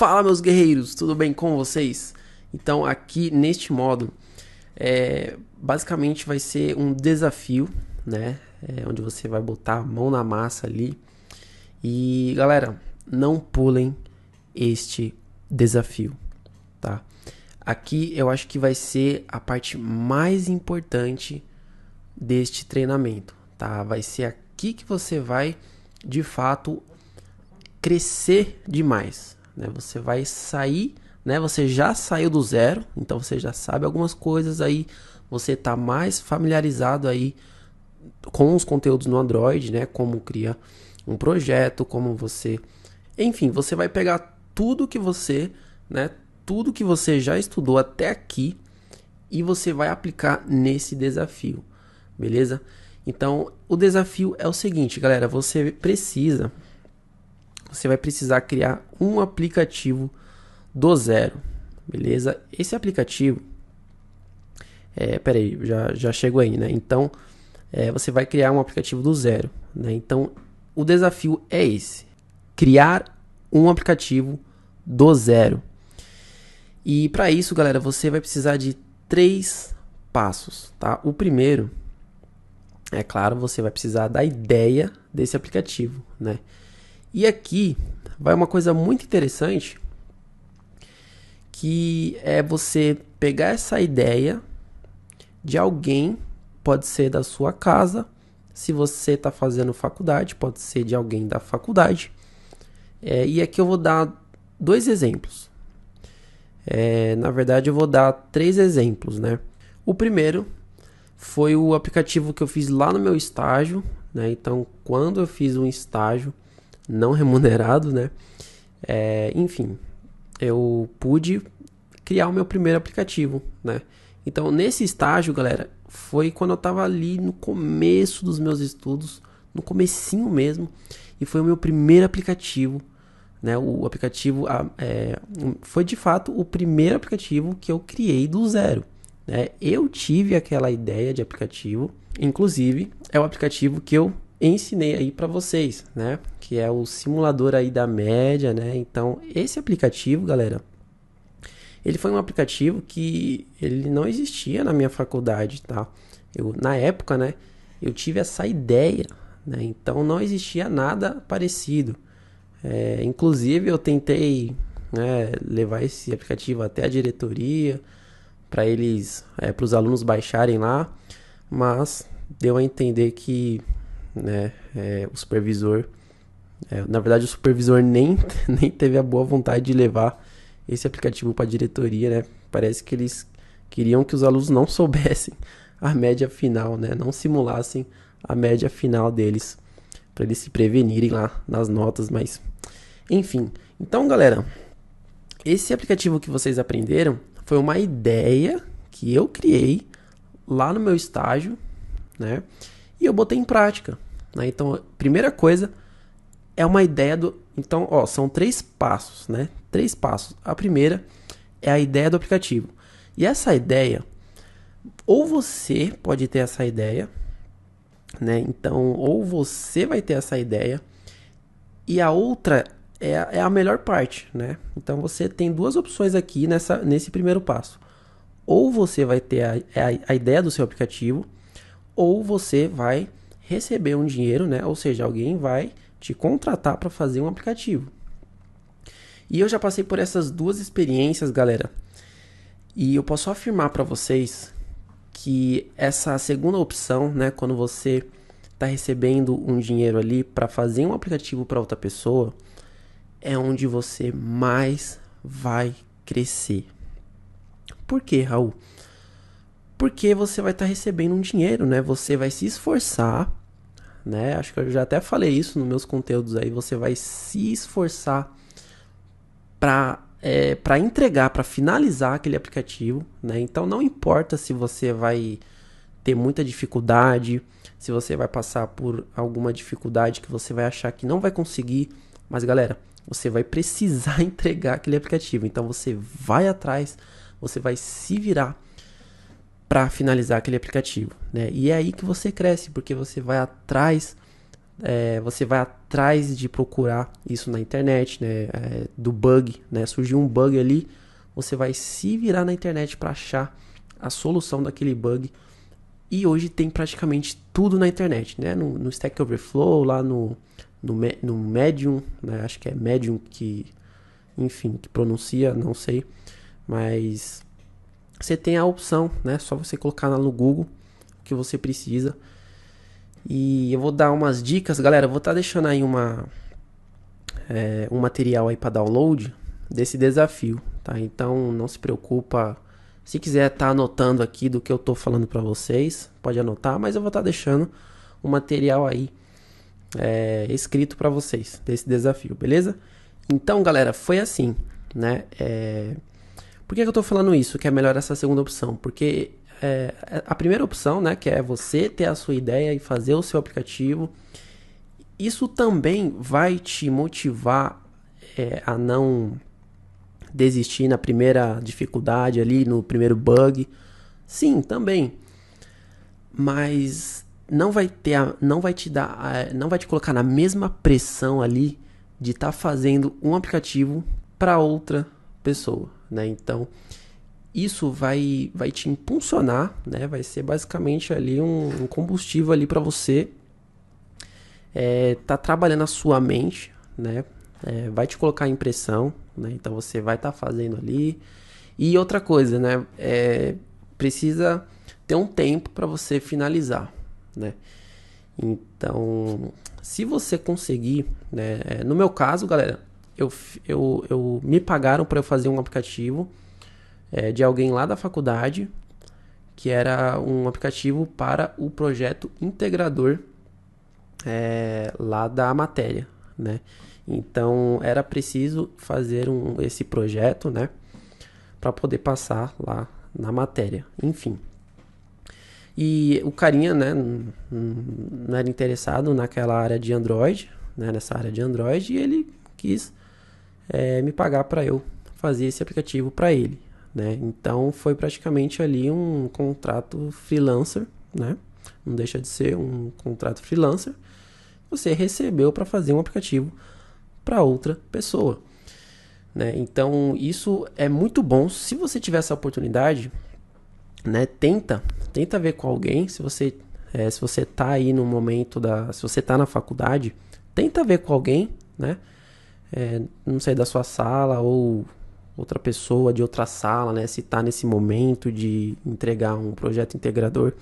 Fala, meus guerreiros, tudo bem com vocês? Então, aqui neste modo, basicamente vai ser um desafio, né? Onde você vai botar a mão na massa ali. E, galera, não pulem este desafio, tá? Aqui eu acho que vai ser a parte mais importante deste treinamento, tá? Vai ser aqui que você vai, de fato, crescer demais, né? Você vai sair, né? Você já saiu do zero, então você já sabe algumas coisas aí, você tá mais familiarizado aí com os conteúdos no Android, né? Como criar um projeto, como você, enfim, você vai pegar tudo que você, né? Tudo que você já estudou até aqui e você vai aplicar nesse desafio, beleza? Então, o desafio é o seguinte, galera, você vai precisar criar um aplicativo do zero, beleza? Esse aplicativo, peraí, já chego aí, né? Então, você vai criar um aplicativo do zero, né? Então, o desafio é esse, criar um aplicativo do zero. E para isso, galera, você vai precisar de 3 passos, tá? O primeiro, é claro, você vai precisar da ideia desse aplicativo, né? E aqui vai uma coisa muito interessante, que é você pegar essa ideia de alguém, pode ser da sua casa, se você está fazendo faculdade, pode ser de alguém da faculdade. E aqui eu vou dar 2 exemplos. Na verdade, eu vou dar 3 exemplos, né? O primeiro foi o aplicativo que eu fiz lá no meu estágio, né? Então, quando eu fiz um estágio não remunerado, né? Enfim, eu pude criar o meu primeiro aplicativo, né? Então, nesse estágio, galera, foi quando eu tava ali no começo dos meus estudos, no comecinho mesmo, e foi o meu primeiro aplicativo, né? O aplicativo foi de fato o primeiro aplicativo que eu criei do zero, né? Eu tive aquela ideia de aplicativo, inclusive é o aplicativo que eu ensinei aí para vocês, né? Que é o simulador aí da média, né? Então, esse aplicativo, galera, ele foi um aplicativo que ele não existia na minha faculdade, tá? Na época, né, eu tive essa ideia, né? Então não existia nada parecido. Inclusive eu tentei, né, levar esse aplicativo até a diretoria para eles, para os alunos baixarem lá, mas deu a entender que, né, o supervisor, na verdade o supervisor nem teve a boa vontade de levar esse aplicativo para a diretoria, né? Parece que eles queriam que os alunos não soubessem a média final, né? Não simulassem a média final deles, para eles se prevenirem lá nas notas, mas enfim. Então, galera, esse aplicativo que vocês aprenderam foi uma ideia que eu criei lá no meu estágio, né? E eu botei em prática, né? Então, a primeira coisa é uma ideia do... Então, são 3 passos, né? 3 passos. A primeira é a ideia do aplicativo. E essa ideia, ou você pode ter essa ideia, né? Então, ou você vai ter essa ideia, e a outra é a melhor parte, né? Então, você tem 2 opções aqui nesse primeiro passo. Ou você vai ter a ideia do seu aplicativo, ou você vai receber um dinheiro, né? Ou seja, alguém vai te contratar para fazer um aplicativo. E eu já passei por essas 2 experiências, galera. E eu posso afirmar para vocês que essa segunda opção, né, quando você está recebendo um dinheiro ali para fazer um aplicativo para outra pessoa, é onde você mais vai crescer. Por quê, Raul? Porque você vai estar recebendo um dinheiro, né? Você vai se esforçar, né? Acho que eu já até falei isso nos meus conteúdos aí. Você vai se esforçar para entregar, para finalizar aquele aplicativo, né? Então não importa se você vai ter muita dificuldade, se você vai passar por alguma dificuldade que você vai achar que não vai conseguir, mas galera, você vai precisar entregar aquele aplicativo. Então você vai atrás, você vai se virar para finalizar aquele aplicativo, né? E é aí que você cresce, porque você vai atrás você vai atrás de procurar isso na internet, né? Do bug, né? Surgiu um bug ali, você vai se virar na internet para achar a solução daquele bug. E hoje tem praticamente tudo na internet, né? No Stack Overflow, lá no Medium, né? Acho que é Medium que, enfim, que pronuncia, não sei. Mas você tem a opção, né? Só você colocar lá no Google o que você precisa. E eu vou dar umas dicas, galera. Eu vou estar deixando aí um material aí para download desse desafio, tá? Então não se preocupa. Se quiser estar anotando aqui do que eu tô falando para vocês, pode anotar, mas eu vou estar deixando um material aí escrito para vocês desse desafio, beleza? Então, galera, foi assim, né? Por que eu tô falando isso? Que é melhor essa segunda opção? Porque a primeira opção, né, que é você ter a sua ideia e fazer o seu aplicativo, isso também vai te motivar a não desistir na primeira dificuldade ali, no primeiro bug. Sim, também. Mas não vai te colocar na mesma pressão ali de estar fazendo um aplicativo para outra pessoa, né? Então, isso vai te impulsionar, né? Vai ser basicamente ali um combustível ali para você tá trabalhando a sua mente, né? Vai te colocar em pressão, né? Então você vai estar fazendo ali. E outra coisa, né? Precisa ter um tempo para você finalizar, né? Então, se você conseguir, né? No meu caso, galera, eu me pagaram para eu fazer um aplicativo de alguém lá da faculdade, que era um aplicativo para o projeto integrador lá da matéria, né? Então era preciso fazer esse projeto, né, para poder passar lá na matéria, enfim. E o carinha, né, não era interessado naquela área de Android, né, nessa área de Android, e ele quis me pagar para eu fazer esse aplicativo para ele, né? Então foi praticamente ali um contrato freelancer, né? Não deixa de ser um contrato freelancer. Você recebeu para fazer um aplicativo para outra pessoa, né? Então isso é muito bom. Se você tiver essa oportunidade, né, tenta ver com alguém. Se você tá aí no momento se você tá na faculdade, tenta ver com alguém, né? Não sei, da sua sala ou outra pessoa de outra sala, né? Se tá nesse momento de entregar um projeto integrador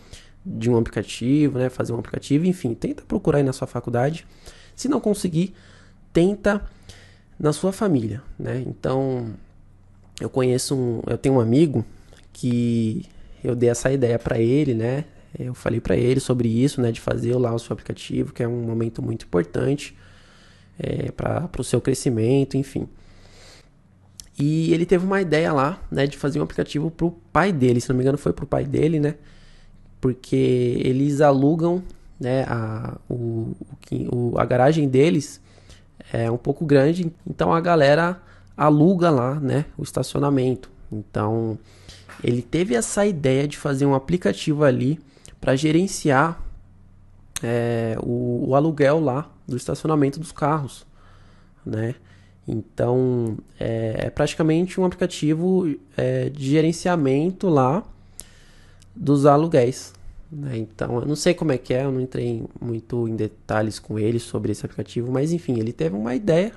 de um aplicativo, né? Fazer um aplicativo, enfim, tenta procurar aí na sua faculdade. Se não conseguir, tenta na sua família, né? Então, eu tenho um amigo que eu dei essa ideia para ele, né? Eu falei para ele sobre isso, né? De fazer lá o seu aplicativo, que é um momento muito importante para o seu crescimento, enfim. E ele teve uma ideia lá, né? De fazer um aplicativo pro pai dele, se não me engano foi pro pai dele, né? Porque eles alugam, né? A garagem deles é um pouco grande, então a galera aluga lá, né, o estacionamento. Então ele teve essa ideia de fazer um aplicativo ali para gerenciar o aluguel lá do estacionamento dos carros, né? Então é praticamente um aplicativo de gerenciamento lá dos aluguéis, né? Então eu não sei como é que eu não entrei muito em detalhes com ele sobre esse aplicativo, mas enfim, ele teve uma ideia,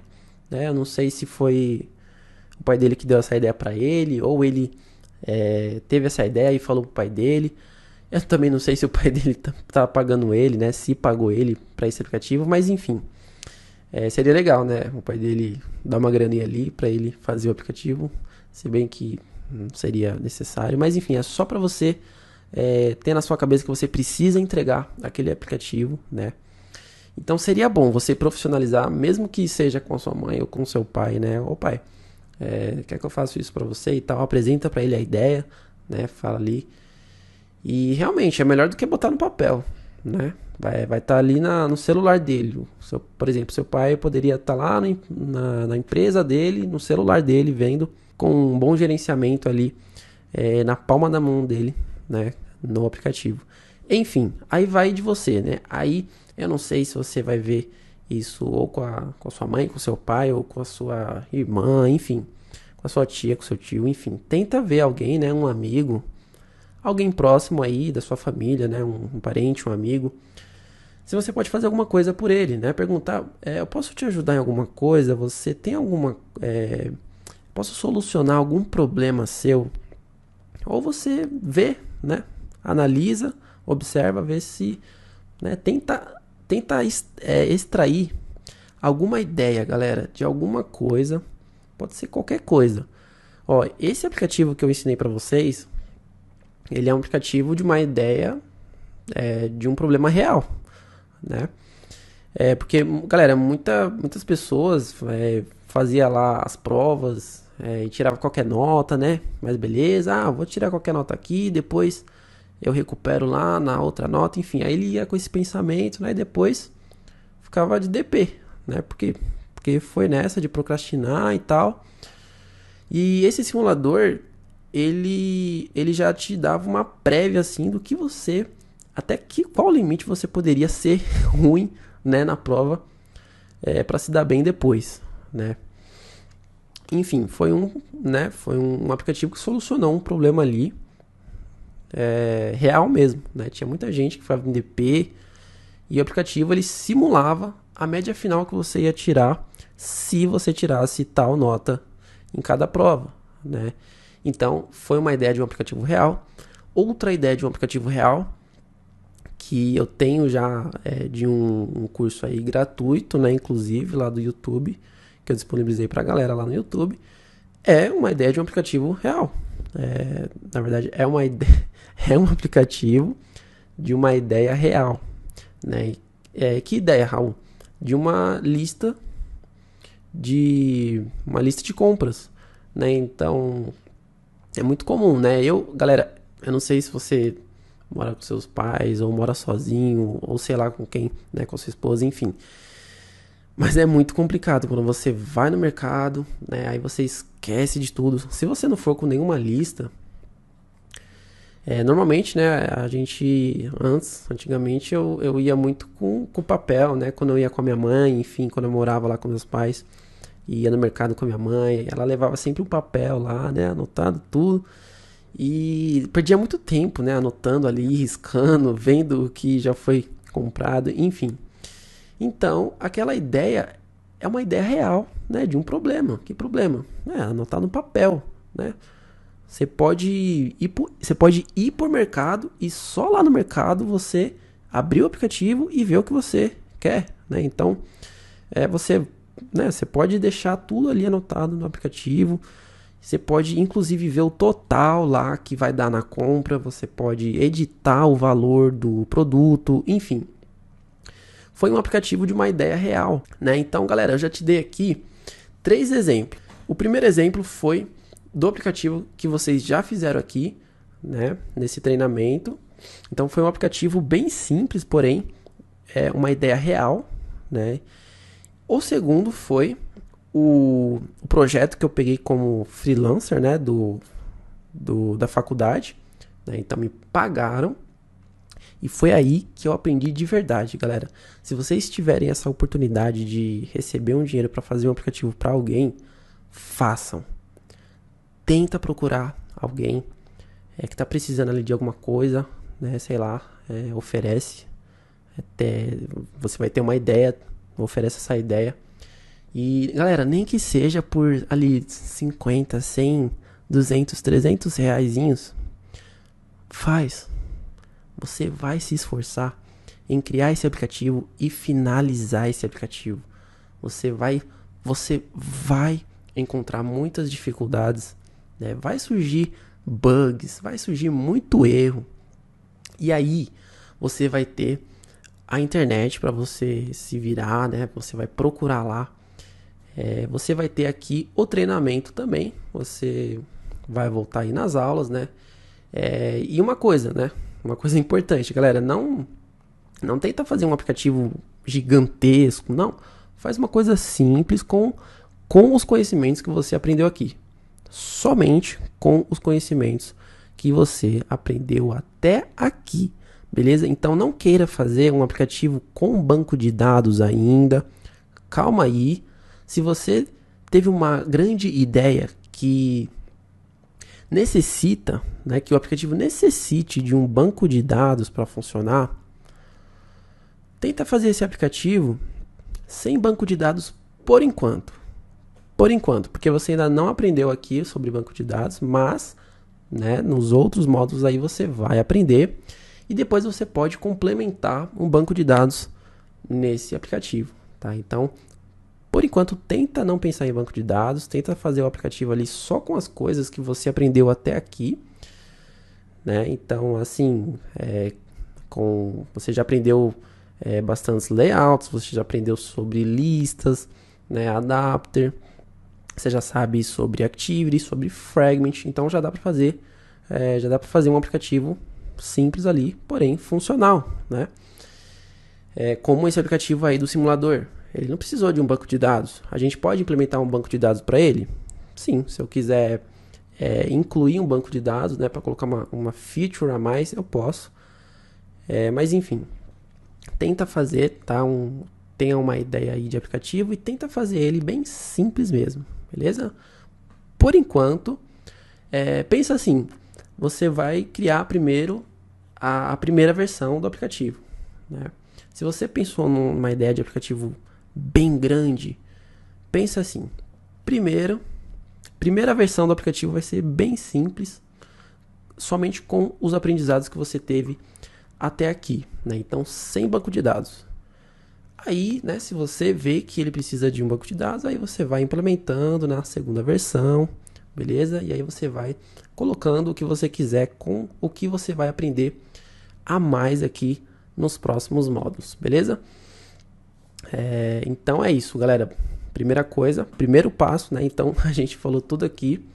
né? Eu não sei se foi o pai dele que deu essa ideia para ele, ou ele teve essa ideia e falou pro pai dele. Eu também não sei se o pai dele tá pagando ele, né? Se pagou ele para esse aplicativo, mas enfim, seria legal, né? O pai dele dar uma graninha ali para ele fazer o aplicativo, se bem que não seria necessário, mas enfim, é só para você ter na sua cabeça que você precisa entregar aquele aplicativo, né? Então seria bom você profissionalizar, mesmo que seja com a sua mãe ou com o seu pai, né? Ô pai, quer que eu faça isso para você e tal? Apresenta para ele a ideia, né? Fala ali. E realmente é melhor do que botar no papel, né? Vai estar ali no celular dele. Por exemplo, seu pai poderia estar lá na empresa dele, no celular dele, vendo com um bom gerenciamento ali na palma da mão dele, né, no aplicativo. Enfim, aí vai de você, né? Aí Eu não sei se você vai ver isso ou com a sua mãe, com o seu pai, ou com a sua irmã, enfim, com a sua tia, com o seu tio, enfim. Tenta ver alguém, né, um amigo, alguém próximo aí da sua família, né, um parente, um amigo. Se você pode fazer alguma coisa por ele, né, perguntar, eu posso te ajudar em alguma coisa? Você tem alguma, posso solucionar algum problema seu? Ou você vê, né, analisa, observa, vê se, né, tenta extrair alguma ideia, galera, de alguma coisa. Pode ser qualquer coisa. Ó, esse aplicativo que eu ensinei para vocês, ele é um aplicativo de uma ideia de um problema real, né? Porque, galera, muitas pessoas fazia lá as provas e tirava qualquer nota, né? Mas beleza, vou tirar qualquer nota aqui, depois eu recupero lá na outra nota, enfim. Aí ele ia com esse pensamento, né? E depois ficava de DP, né? Porque foi nessa de procrastinar e tal. E esse simulador, ele já te dava uma prévia, assim, do que você... Até qual limite você poderia ser ruim, né, na prova, para se dar bem depois, né? Enfim, foi um aplicativo que solucionou um problema ali, real mesmo, né? Tinha muita gente que ficava em DP e o aplicativo ele simulava a média final que você ia tirar se você tirasse tal nota em cada prova, né? Então, foi uma ideia de um aplicativo real. Outra ideia de um aplicativo real que eu tenho já de um curso aí gratuito, né, inclusive lá do YouTube, que eu disponibilizei pra galera lá no YouTube, é uma ideia de um aplicativo real. Na verdade, é uma ideia, é um aplicativo de uma ideia real, né? Que ideia, Raul? De uma lista de compras, né? Então, é muito comum, né? Galera, eu não sei se você mora com seus pais, ou mora sozinho, ou sei lá com quem, né, com a sua esposa, enfim. Mas é muito complicado quando você vai no mercado, né, aí você esquece de tudo. Se você não for com nenhuma lista, normalmente, né, antigamente eu ia muito com papel, né, quando eu ia com a minha mãe, enfim, quando eu morava lá com meus pais, ia no mercado com a minha mãe, ela levava sempre um papel lá, né, anotado tudo. E perdia muito tempo, né, anotando ali, riscando, vendo o que já foi comprado, enfim. Então, aquela ideia é uma ideia real, né, de um problema. Que problema? Anotar no papel, né? Você pode ir por mercado e só lá no mercado você abrir o aplicativo e ver o que você quer, né? Então, você pode deixar tudo ali anotado no aplicativo. Você pode inclusive ver o total lá que vai dar na compra, você pode editar o valor do produto, enfim. Foi um aplicativo de uma ideia real, né? Então, galera, eu já te dei aqui 3 exemplos. O primeiro exemplo foi do aplicativo que vocês já fizeram aqui, né, nesse treinamento. Então, foi um aplicativo bem simples, porém, é uma ideia real, né? O segundo foi o projeto que eu peguei como freelancer, né, da faculdade, né, então me pagaram e foi aí que eu aprendi de verdade, galera. Se vocês tiverem essa oportunidade de receber um dinheiro para fazer um aplicativo para alguém, façam. Tenta procurar alguém que tá precisando ali de alguma coisa, né, sei lá, oferece, até você vai ter uma ideia, oferece essa ideia. E, galera, nem que seja por ali 50, 100, 200, 300 reaisinhos, faz. Você vai se esforçar em criar esse aplicativo e finalizar esse aplicativo. Você vai encontrar muitas dificuldades, né? Vai surgir bugs, vai surgir muito erro. E aí, você vai ter a internet para você se virar, né? Você vai procurar lá. Você vai ter aqui o treinamento também. Você vai voltar aí nas aulas, né? E uma coisa, né? Uma coisa importante, galera. Não tenta fazer um aplicativo gigantesco, não. Faz uma coisa simples com os conhecimentos que você aprendeu aqui. Somente com os conhecimentos que você aprendeu até aqui. beleza? Então não queira fazer um aplicativo com banco de dados ainda. Calma aí. Se você teve uma grande ideia que necessita, né, que o aplicativo necessite de um banco de dados para funcionar, tenta fazer esse aplicativo sem banco de dados por enquanto. Por enquanto, porque você ainda não aprendeu aqui sobre banco de dados, mas, né, nos outros módulos aí você vai aprender e depois você pode complementar um banco de dados nesse aplicativo, tá? Então, por enquanto, tenta não pensar em banco de dados, tenta fazer o aplicativo ali só com as coisas que você aprendeu até aqui, né? Então, assim, você já aprendeu bastantes layouts, você já aprendeu sobre listas, né? Adapter, você já sabe sobre Activity, sobre Fragment, então já dá para fazer, um aplicativo simples ali, porém funcional, né? Como esse aplicativo aí do simulador. Ele não precisou de um banco de dados. A gente pode implementar um banco de dados para ele? Sim, se eu quiser incluir um banco de dados, né, para colocar uma feature a mais, eu posso. Mas enfim, tenta fazer, tá? Tenha uma ideia aí de aplicativo e tenta fazer ele bem simples mesmo, beleza? Por enquanto, pensa assim, você vai criar primeiro a primeira versão do aplicativo, né? Se você pensou numa ideia de aplicativo bem grande, pensa assim, primeira versão do aplicativo vai ser bem simples, somente com os aprendizados que você teve até aqui, né? Então, sem banco de dados. Aí, né, se você vê que ele precisa de um banco de dados, aí você vai implementando na segunda versão, beleza? E aí você vai colocando o que você quiser com o que você vai aprender a mais aqui nos próximos módulos, beleza? Então é isso, galera. Primeira coisa, primeiro passo, né? Então a gente falou tudo aqui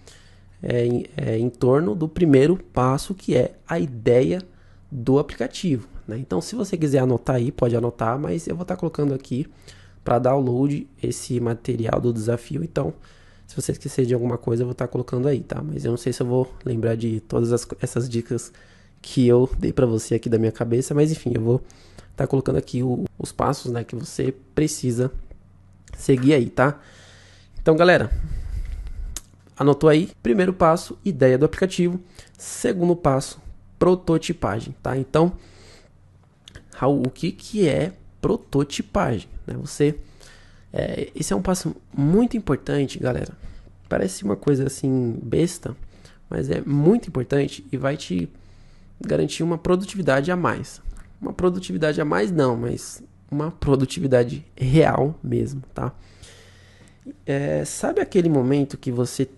em torno do primeiro passo, que é a ideia do aplicativo, né? Então, se você quiser anotar aí, pode anotar, mas eu vou estar colocando aqui para download esse material do desafio. Então, se você esquecer de alguma coisa, eu vou estar colocando aí, tá? Mas eu não sei se eu vou lembrar de todas essas dicas que eu dei para você aqui da minha cabeça, mas enfim, eu vou estar colocando aqui os passos, né, que você precisa seguir aí, tá? Então, galera, anotou aí? Primeiro passo, ideia do aplicativo. Segundo passo, prototipagem, tá? Então, Raul, o que é prototipagem, né? Esse é um passo muito importante, galera. Parece uma coisa assim besta, mas é muito importante e vai te garantir uma produtividade a mais. Uma produtividade a mais não, mas uma produtividade real mesmo, tá? Sabe aquele momento que você...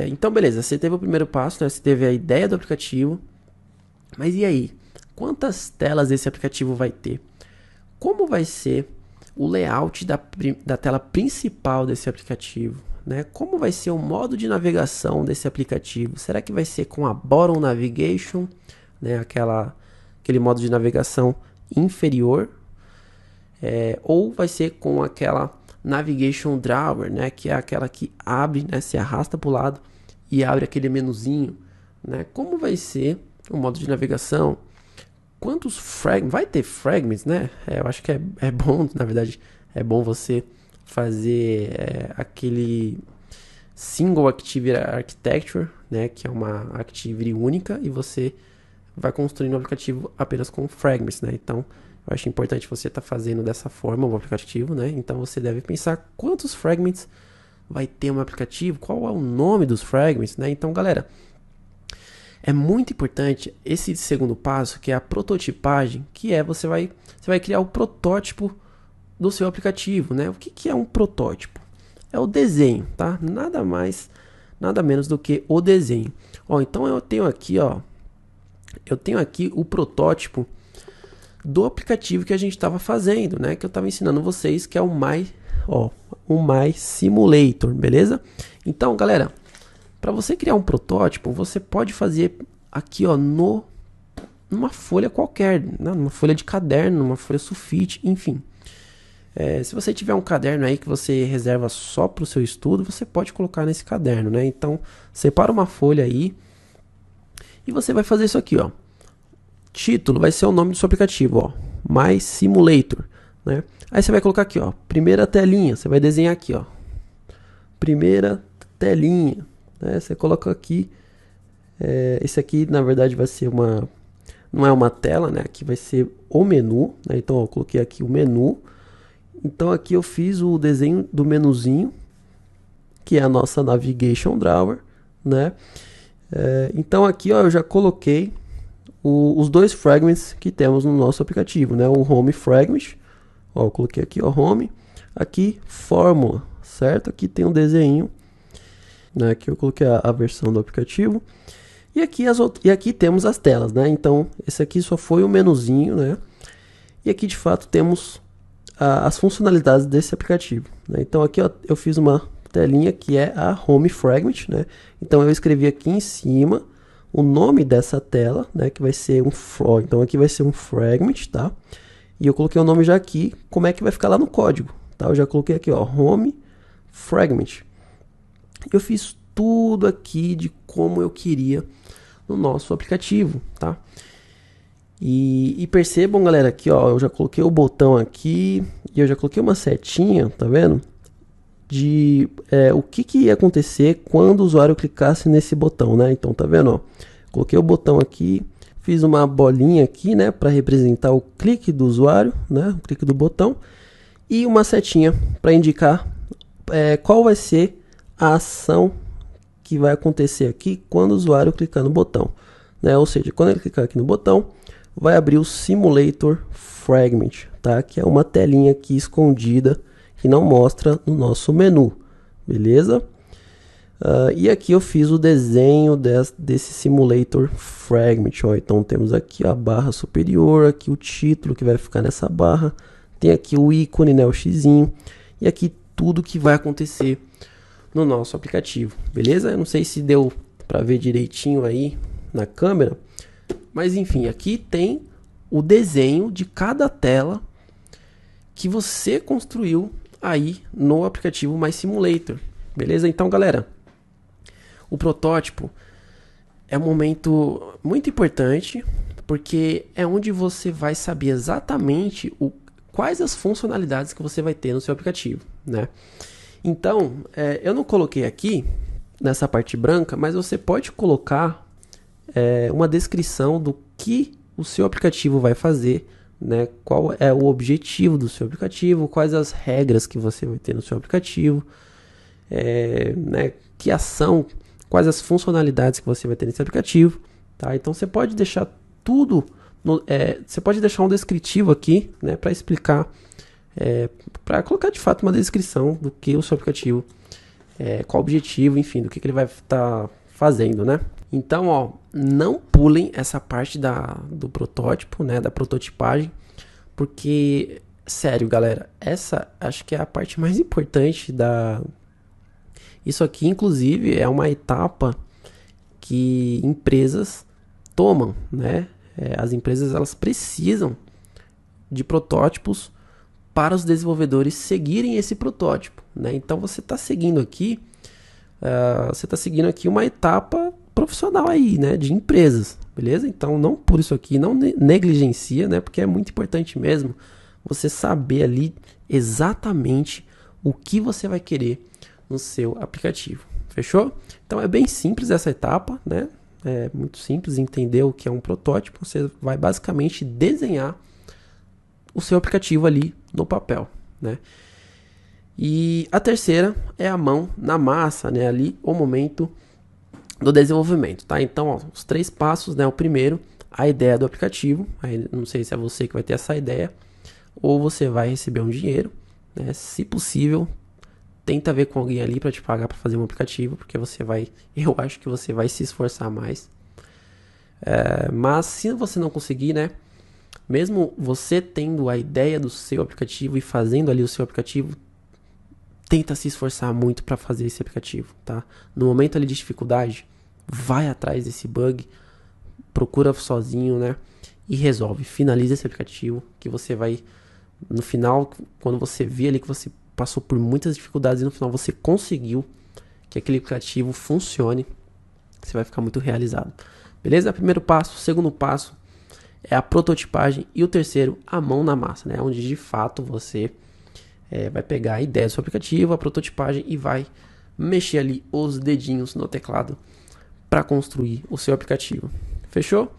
então, beleza, você teve o primeiro passo, né? Você teve a ideia do aplicativo, mas e aí? Quantas telas esse aplicativo vai ter? Como vai ser o layout da tela principal desse aplicativo? Né? Como vai ser o modo de navegação desse aplicativo? Será que vai ser com a Bottom Navigation, né? Aquele modo de navegação inferior? Ou vai ser com aquela Navigation Drawer, né? Que é aquela que abre, né? Se arrasta para o lado e abre aquele menuzinho, né? Como vai ser o modo de navegação? Quantos fragments? Vai ter fragments, né? Eu acho que é bom, na verdade, é bom você fazer aquele Single Activity Architecture, né? Que é uma Activity única e você vai construindo o aplicativo apenas com fragments, né? Então, eu acho importante você estar fazendo dessa forma o aplicativo, né? Então, você deve pensar quantos fragments vai ter um aplicativo, qual é o nome dos fragments, né? Então, galera, é muito importante esse segundo passo, que é a prototipagem, que você vai criar o protótipo do seu aplicativo, né? O que é um protótipo? É o desenho, tá? Nada mais, nada menos do que o desenho. Então eu tenho aqui o protótipo do aplicativo que a gente estava fazendo, né? Que eu estava ensinando vocês, que é o My Simulator, beleza? Então, galera, para você criar um protótipo, você pode fazer aqui, numa folha qualquer, né? Numa folha de caderno, numa folha sulfite, enfim. Se você tiver um caderno aí que você reserva só para o seu estudo, você pode colocar nesse caderno, né? Então, separa uma folha aí e você vai fazer isso aqui, título vai ser o nome do seu aplicativo, ó, My Simulator, né? Aí você vai colocar aqui, ó, primeira telinha, você vai desenhar aqui, ó, primeira telinha, né? Você coloca aqui, esse aqui na verdade vai ser não é uma tela, né? Aqui vai ser o menu, né? Então ó, eu coloquei aqui o menu. Então aqui eu fiz o desenho do menuzinho, que é a nossa Navigation Drawer, né? Então aqui ó, eu já coloquei os dois fragments que temos no nosso aplicativo, né? O Home Fragment, ó, eu coloquei aqui ó, Home, aqui Fórmula, certo? Aqui tem um desenho, né? Aqui eu coloquei a versão do aplicativo. E aqui temos as telas, né? Então esse aqui só foi o menuzinho, né? E aqui de fato temos as funcionalidades desse aplicativo, né? Então aqui ó, eu fiz uma telinha que é a Home Fragment, né? Então eu escrevi aqui em cima o nome dessa tela, né? Que vai ser então aqui vai ser um fragment, tá? E eu coloquei o nome já aqui, como é que vai ficar lá no código, tá? Eu já coloquei aqui ó, Home Fragment. Eu fiz tudo aqui de como eu queria no nosso aplicativo, tá? E percebam, galera, aqui ó, eu já coloquei o botão aqui e eu já coloquei uma setinha, tá vendo? De o que ia acontecer quando o usuário clicasse nesse botão, né? Então tá vendo, ó, coloquei o botão aqui, fiz uma bolinha aqui, né, para representar o clique do usuário, né, o clique do botão, e uma setinha para indicar qual vai ser a ação que vai acontecer aqui quando o usuário clicar no botão, né? Ou seja, quando ele clicar aqui no botão, vai abrir o Simulator Fragment, tá? Que é uma telinha aqui escondida que não mostra no nosso menu, beleza? E aqui eu fiz o desenho desse Simulator Fragment, ó. Então temos aqui a barra superior, aqui o título que vai ficar nessa barra, tem aqui o ícone, né, o xizinho, e aqui tudo que vai acontecer no nosso aplicativo, beleza? Eu não sei se deu para ver direitinho aí na câmera, mas enfim, aqui tem o desenho de cada tela que você construiu aí no aplicativo My Simulator, beleza? Então, galera, o protótipo é um momento muito importante, porque é onde você vai saber exatamente quais as funcionalidades que você vai ter no seu aplicativo, né? Então, eu não coloquei aqui nessa parte branca, mas você pode colocar uma descrição do que o seu aplicativo vai fazer, né? Qual é o objetivo do seu aplicativo, quais as regras que você vai ter no seu aplicativo, né? Que ação, quais as funcionalidades que você vai ter nesse aplicativo, tá? Então você pode deixar tudo, você pode deixar um descritivo aqui, né? Para explicar, para colocar de fato uma descrição do que o seu aplicativo, qual o objetivo, enfim, do que ele vai estar fazendo, né? Então, ó, não pulem essa parte do protótipo, né, da prototipagem, porque, sério, galera, essa acho que é a parte mais importante Isso aqui, inclusive, é uma etapa que empresas tomam, né? As empresas, elas precisam de protótipos para os desenvolvedores seguirem esse protótipo, né? Então, você está seguindo aqui uma etapa profissional aí, né, de empresas, beleza? Então não por isso aqui, não negligencia, né, porque é muito importante mesmo você saber ali exatamente o que você vai querer no seu aplicativo, fechou? Então é bem simples essa etapa, né, é muito simples entender o que é um protótipo, você vai basicamente desenhar o seu aplicativo ali no papel, né? E a terceira é a mão na massa, né, ali o momento do desenvolvimento, tá? Então, ó, os 3 passos, né? O primeiro, a ideia do aplicativo. Aí, não sei se é você que vai ter essa ideia ou você vai receber um dinheiro, né? Se possível, tenta ver com alguém ali para te pagar para fazer um aplicativo, porque eu acho que você vai se esforçar mais. Mas se você não conseguir, né? Mesmo você tendo a ideia do seu aplicativo e fazendo ali o seu aplicativo, tenta se esforçar muito para fazer esse aplicativo, tá? No momento ali de dificuldade, vai atrás desse bug, procura sozinho, né? E resolve, finaliza esse aplicativo, que você vai, no final, quando você vê ali que você passou por muitas dificuldades e no final você conseguiu que aquele aplicativo funcione, você vai ficar muito realizado. Beleza? Primeiro passo. Segundo passo é a prototipagem e o terceiro, a mão na massa, né? Onde de fato você vai pegar a ideia do seu aplicativo, a prototipagem e vai mexer ali os dedinhos no teclado para construir o seu aplicativo. Fechou?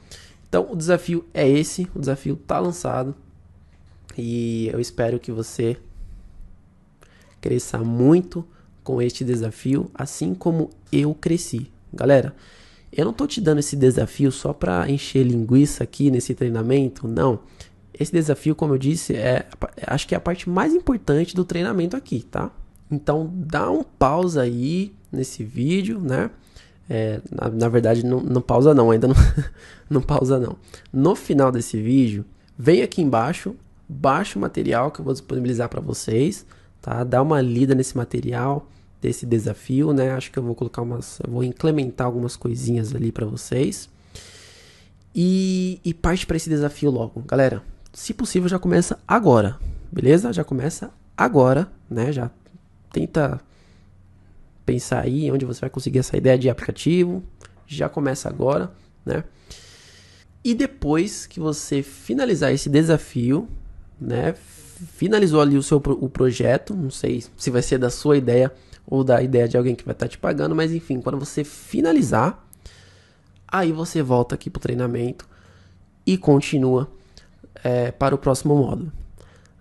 Então o desafio é esse, o desafio tá lançado e eu espero que você cresça muito com este desafio, assim como eu cresci. Galera, eu não tô te dando esse desafio só para encher linguiça aqui nesse treinamento, não. Esse desafio, como eu disse, acho que é a parte mais importante do treinamento aqui, tá? Então dá um pausa aí nesse vídeo, né? Na verdade, não pausa não, ainda não, não pausa não. No final desse vídeo, vem aqui embaixo, baixa o material que eu vou disponibilizar para vocês, tá? Dá uma lida nesse material, desse desafio, né? Acho que eu vou colocar eu vou implementar algumas coisinhas ali para vocês. E parte para esse desafio logo. Galera, se possível já começa agora, beleza? Já começa agora, né? Já tenta pensar aí onde você vai conseguir essa ideia de aplicativo. Já começa agora, né? E depois que você finalizar esse desafio, né? Finalizou ali o projeto, não sei se vai ser da sua ideia ou da ideia de alguém que vai estar te pagando, mas enfim, quando você finalizar, aí você volta aqui para o treinamento e continua para o próximo módulo.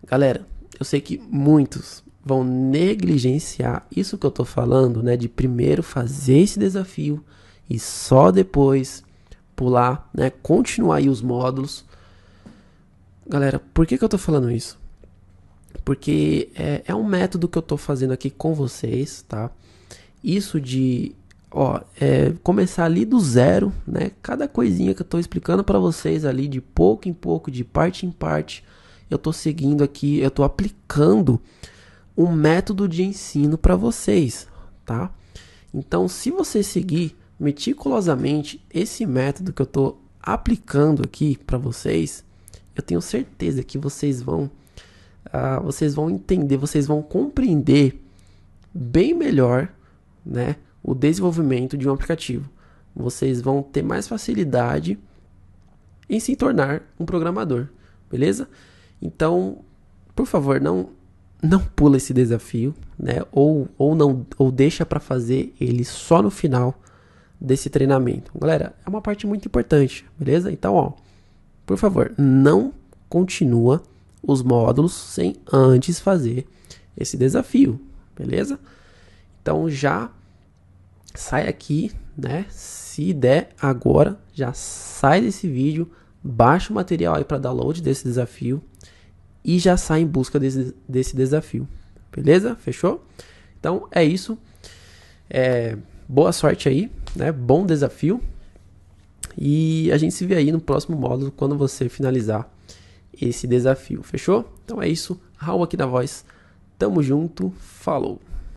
Galera, eu sei que muitos vão negligenciar isso que eu tô falando, né? De primeiro fazer esse desafio e só depois pular, né? Continuar aí os módulos. Galera, por que eu tô falando isso? Porque é um método que eu tô fazendo aqui com vocês, tá? Isso de começar ali do zero, né? Cada coisinha que eu tô explicando para vocês ali, de pouco em pouco, de parte em parte, eu tô seguindo aqui, eu tô aplicando um método de ensino para vocês, tá? Então, se você seguir meticulosamente esse método que eu tô aplicando aqui para vocês, eu tenho certeza que vocês vão entender, vocês vão compreender bem melhor, né, o desenvolvimento de um aplicativo. Vocês vão ter mais facilidade em se tornar um programador, beleza? Então, por favor, não pula esse desafio, né? Ou deixa para fazer ele só no final desse treinamento. Galera, é uma parte muito importante, beleza? Então, por favor, não continua os módulos sem antes fazer esse desafio, beleza? Então já sai aqui, né? Se der agora, já sai desse vídeo, baixa o material aí para download desse desafio e já sai em busca desse desafio, beleza? Fechou? Então é isso. Boa sorte aí, né? Bom desafio. E a gente se vê aí no próximo módulo quando você finalizar esse desafio, fechou? Então é isso. Raul aqui na voz. Tamo junto. Falou.